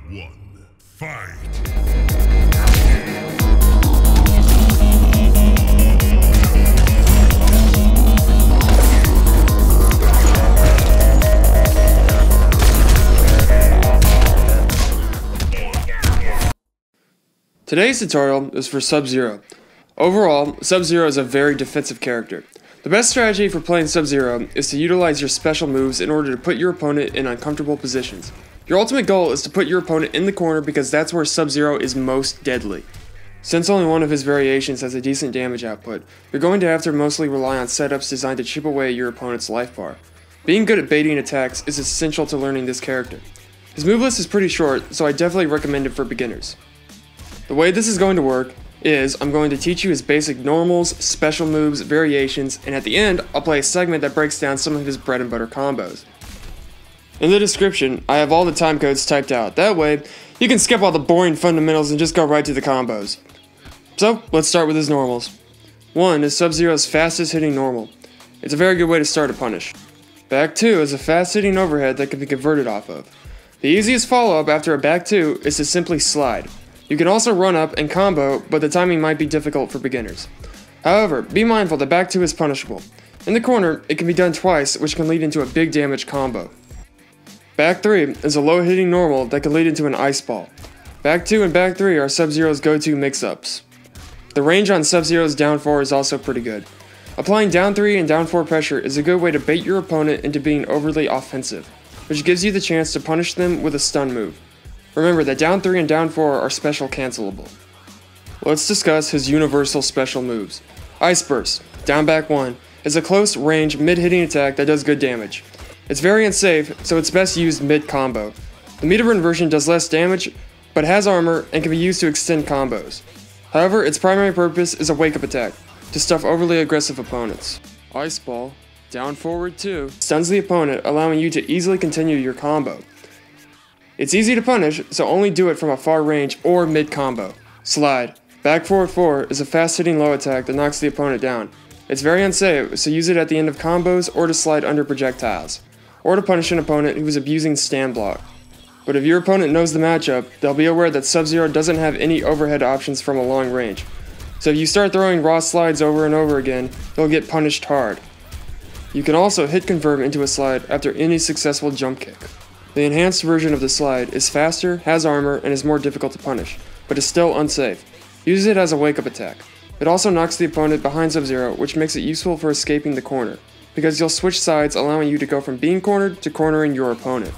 1. Fight! Today's tutorial is for Sub-Zero. Overall, Sub-Zero is a very defensive character. The best strategy for playing Sub-Zero is to utilize your special moves in order to put your opponent in uncomfortable positions. Your ultimate goal is to put your opponent in the corner because that's where Sub-Zero is most deadly. Since only one of his variations has a decent damage output, you're going to have to mostly rely on setups designed to chip away your opponent's life bar. Being good at baiting attacks is essential to learning this character. His move list is pretty short, so I definitely recommend it for beginners. The way this is going to work is I'm going to teach you his basic normals, special moves, variations, and at the end, I'll play a segment that breaks down some of his bread and butter combos. In the description, I have all the time codes typed out. That way, you can skip all the boring fundamentals and just go right to the combos. So, let's start with his normals. 1 is Sub-Zero's fastest hitting normal. It's a very good way to start a punish. Back 2 is a fast hitting overhead that can be converted off of. The easiest follow-up after a back 2 is to simply slide. You can also run up and combo, but the timing might be difficult for beginners. However, be mindful that back 2 is punishable. In the corner, it can be done twice, which can lead into a big damage combo. Back 3 is a low hitting normal that can lead into an ice ball. Back 2 and back 3 are Sub-Zero's go-to mix-ups. The range on Sub-Zero's down 4 is also pretty good. Applying down 3 and down 4 pressure is a good way to bait your opponent into being overly offensive, which gives you the chance to punish them with a stun move. Remember that down 3 and down 4 are special cancelable. Let's discuss his universal special moves. Ice Burst, down back 1, is a close range mid-hitting attack that does good damage. It's very unsafe, so it's best used mid-combo. The meter-run version does less damage, but has armor and can be used to extend combos. However, its primary purpose is a wake-up attack, to stuff overly aggressive opponents. Ice Ball, down forward 2, stuns the opponent, allowing you to easily continue your combo. It's easy to punish, so only do it from a far range or mid-combo. Slide. Back forward 4 is a fast-hitting low attack that knocks the opponent down. It's very unsafe, so use it at the end of combos or to slide under projectiles, or to punish an opponent who is abusing stand block. But if your opponent knows the matchup, they'll be aware that Sub-Zero doesn't have any overhead options from a long range. So if you start throwing raw slides over and over again, you'll get punished hard. You can also hit convert into a slide after any successful jump kick. The enhanced version of the slide is faster, has armor, and is more difficult to punish, but is still unsafe. Use it as a wake-up attack. It also knocks the opponent behind Sub-Zero, which makes it useful for escaping the corner, because you'll switch sides, allowing you to go from being cornered to cornering your opponent.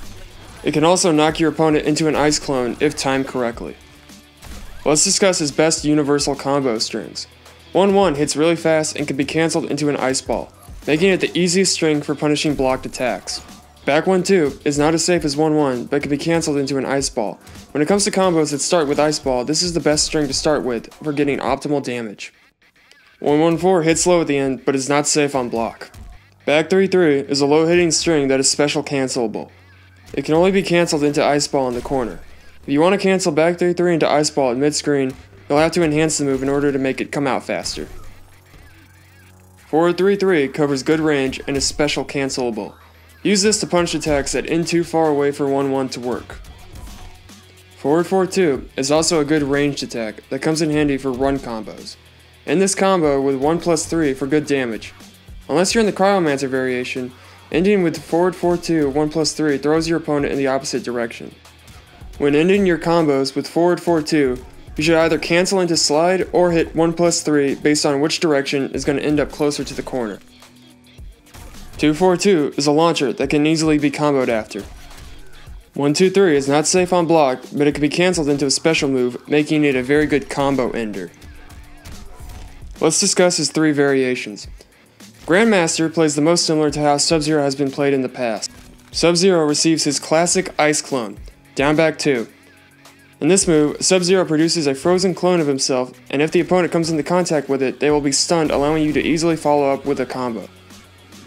It can also knock your opponent into an ice clone if timed correctly. Let's discuss his best universal combo strings. 1-1 hits really fast and can be cancelled into an ice ball, making it the easiest string for punishing blocked attacks. Back 1-2 is not as safe as 1-1, but can be cancelled into an ice ball. When it comes to combos that start with ice ball, this is the best string to start with for getting optimal damage. 1-1-4 hits low at the end, but is not safe on block. Back 3-3 is a low hitting string that is special cancelable. It can only be cancelled into ice ball in the corner. If you want to cancel back 3-3 into ice ball at mid screen, you'll have to enhance the move in order to make it come out faster. Forward 3-3 covers good range and is special cancelable. Use this to punish attacks that end too far away for 1-1 to work. Forward 4-2 is also a good ranged attack that comes in handy for run combos. End this combo with 1+3 for good damage. Unless you're in the Cryomancer variation, ending with forward 4-2 1+3 throws your opponent in the opposite direction. When ending your combos with forward 4-2, you should either cancel into slide or hit 1+3 based on which direction is going to end up closer to the corner. 2-4-2 is a launcher that can easily be comboed after. 1-2-3 is not safe on block, but it can be cancelled into a special move, making it a very good combo ender. Let's discuss his 3 variations. Grandmaster plays the most similar to how Sub-Zero has been played in the past. Sub-Zero receives his classic ice clone, down back 2. In this move, Sub-Zero produces a frozen clone of himself, and if the opponent comes into contact with it, they will be stunned, allowing you to easily follow up with a combo.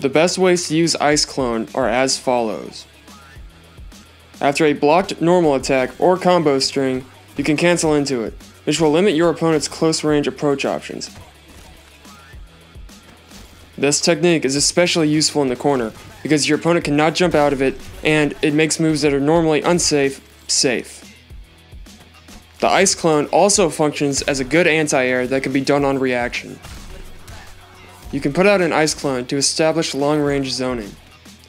The best ways to use Ice Clone are as follows. After a blocked normal attack or combo string, you can cancel into it, which will limit your opponent's close range approach options. This technique is especially useful in the corner, because your opponent cannot jump out of it, and it makes moves that are normally unsafe, safe. The Ice Clone also functions as a good anti-air that can be done on reaction. You can put out an Ice Clone to establish long-range zoning.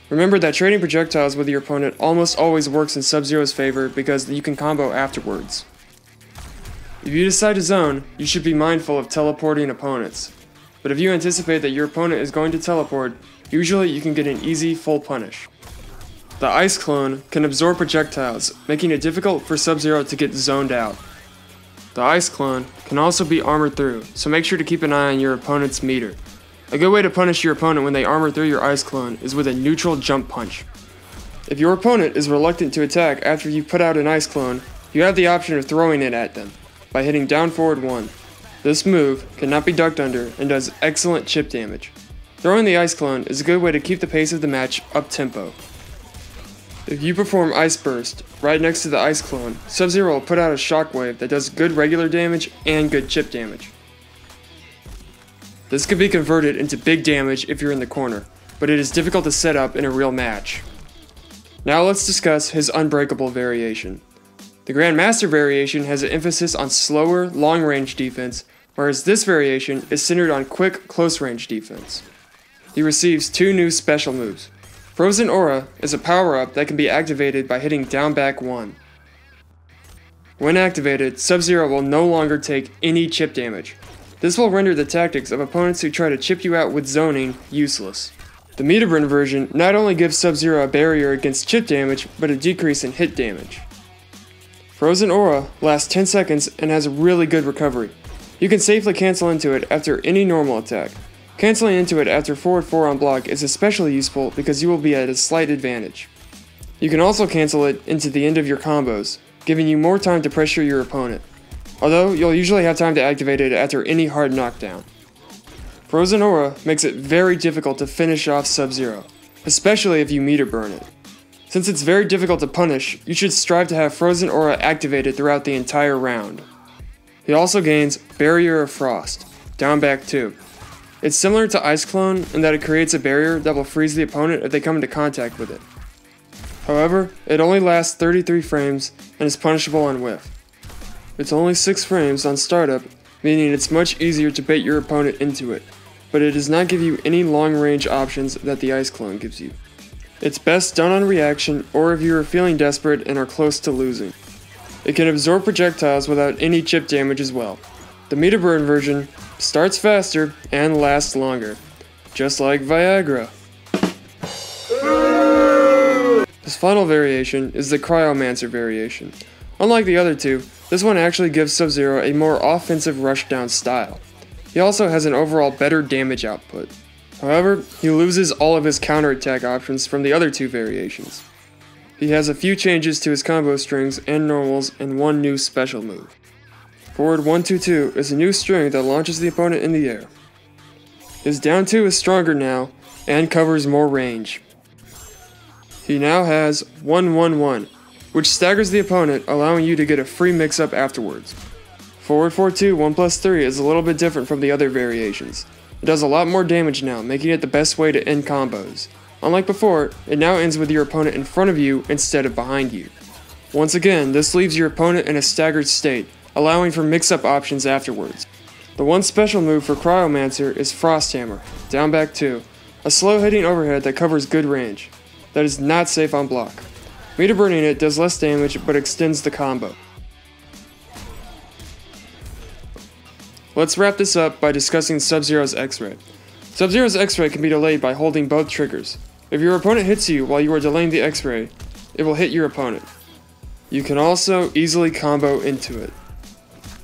Remember that trading projectiles with your opponent almost always works in Sub-Zero's favor because you can combo afterwards. If you decide to zone, you should be mindful of teleporting opponents. But if you anticipate that your opponent is going to teleport, usually you can get an easy full punish. The Ice Clone can absorb projectiles, making it difficult for Sub-Zero to get zoned out. The Ice Clone can also be armored through, so make sure to keep an eye on your opponent's meter. A good way to punish your opponent when they armor through your Ice Clone is with a neutral jump punch. If your opponent is reluctant to attack after you put out an Ice Clone, you have the option of throwing it at them by hitting down forward 1. This move cannot be ducked under and does excellent chip damage. Throwing the Ice Clone is a good way to keep the pace of the match up tempo. If you perform Ice Burst right next to the Ice Clone, Sub-Zero will put out a shockwave that does good regular damage and good chip damage. This can be converted into big damage if you're in the corner, but it is difficult to set up in a real match. Now let's discuss his Unbreakable variation. The Grandmaster variation has an emphasis on slower, long-range defense, whereas this variation is centered on quick, close-range defense. He receives 2 new special moves. Frozen Aura is a power-up that can be activated by hitting down back 1. When activated, Sub-Zero will no longer take any chip damage. This will render the tactics of opponents who try to chip you out with zoning useless. The Meterburn version not only gives Sub-Zero a barrier against chip damage, but a decrease in hit damage. Frozen Aura lasts 10 seconds and has a really good recovery. You can safely cancel into it after any normal attack. Canceling into it after forward 4 on block is especially useful because you will be at a slight advantage. You can also cancel it into the end of your combos, giving you more time to pressure your opponent, although you'll usually have time to activate it after any hard knockdown. Frozen Aura makes it very difficult to finish off Sub-Zero, especially if you meter burn it. Since it's very difficult to punish, you should strive to have Frozen Aura activated throughout the entire round. He also gains Barrier of Frost, down back 2. It's similar to Ice Clone in that it creates a barrier that will freeze the opponent if they come into contact with it. However, it only lasts 33 frames and is punishable on whiff. It's only 6 frames on startup, meaning it's much easier to bait your opponent into it, but it does not give you any long-range options that the Ice Clone gives you. It's best done on reaction or if you are feeling desperate and are close to losing. It can absorb projectiles without any chip damage as well. The Meterburn version starts faster and lasts longer, just like Viagra. His final variation is the Cryomancer variation. Unlike the other two, this one actually gives Sub-Zero a more offensive rushdown style. He also has an overall better damage output. However, he loses all of his counterattack options from the other 2 variations. He has a few changes to his combo strings and normals and 1 new special move. Forward 1-2-2 is a new string that launches the opponent in the air. His down 2 is stronger now and covers more range. He now has 1-1-1, which staggers the opponent, allowing you to get a free mix-up afterwards. Forward 4-2 1+3 is a little bit different from the other variations. It does a lot more damage now, making it the best way to end combos. Unlike before, it now ends with your opponent in front of you instead of behind you. Once again, this leaves your opponent in a staggered state, allowing for mix-up options afterwards. The 1 special move for Cryomancer is Frost Hammer, down back 2, a slow hitting overhead that covers good range. That is not safe on block. Meter burning it does less damage but extends the combo. Let's wrap this up by discussing Sub-Zero's X-Ray. Sub-Zero's X-Ray can be delayed by holding both triggers. If your opponent hits you while you are delaying the X-Ray, it will hit your opponent. You can also easily combo into it.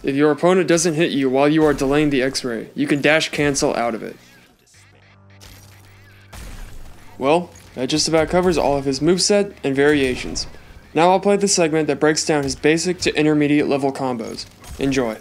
If your opponent doesn't hit you while you are delaying the X-Ray, you can dash cancel out of it. Well, that just about covers all of his moveset and variations. Now I'll play the segment that breaks down his basic to intermediate level combos. Enjoy.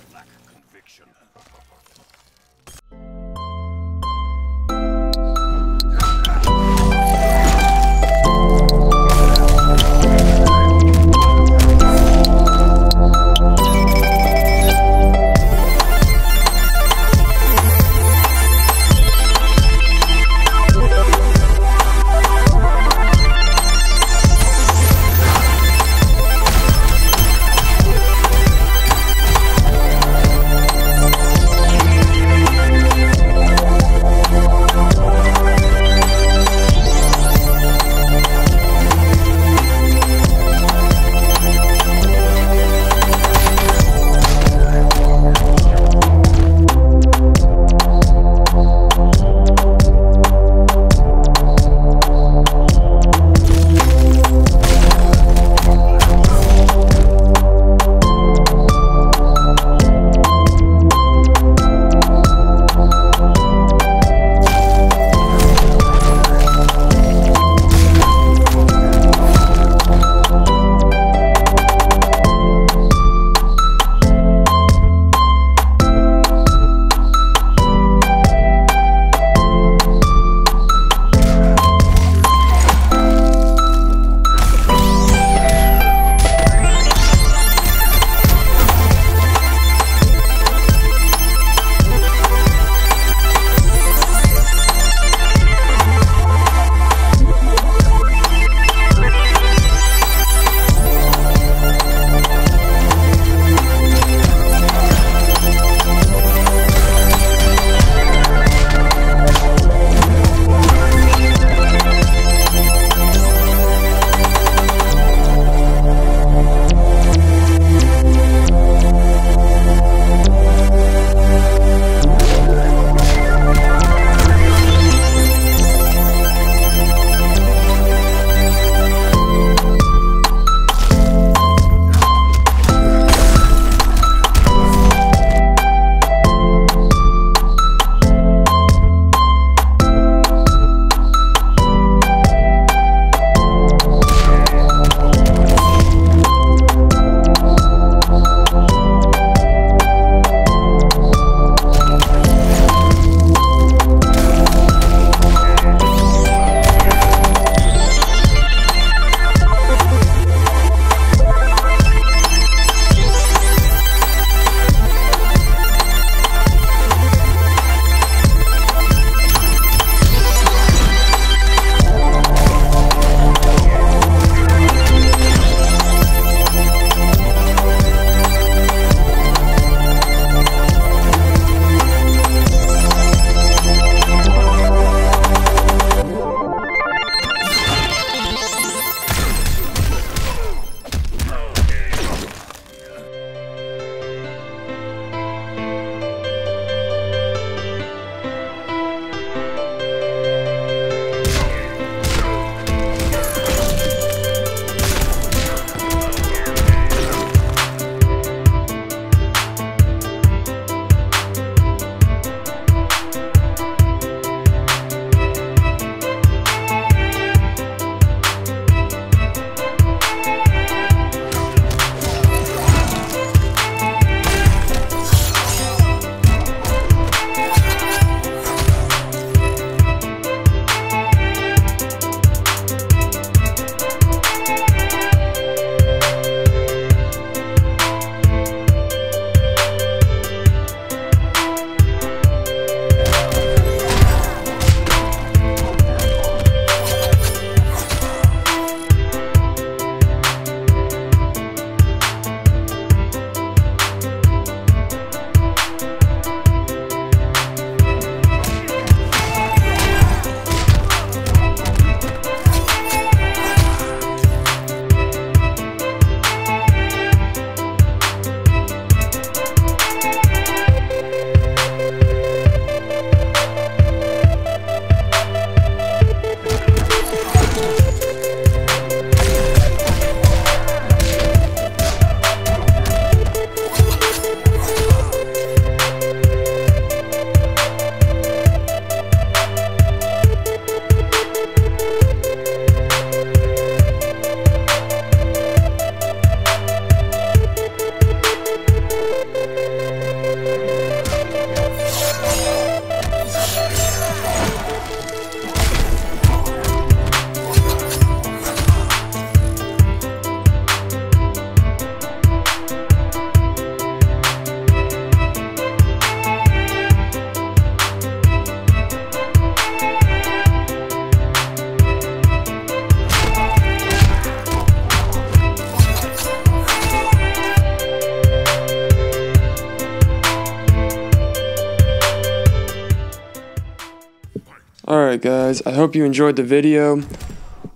Alright guys, I hope you enjoyed the video,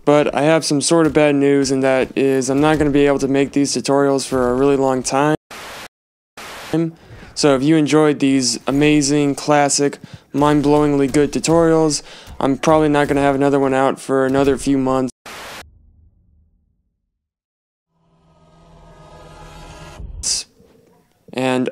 but I have some sort of bad news, and that is I'm not going to be able to make these tutorials for a really long time. So if you enjoyed these amazing, classic, mind-blowingly good tutorials, I'm probably not going to have another one out for another few months. And,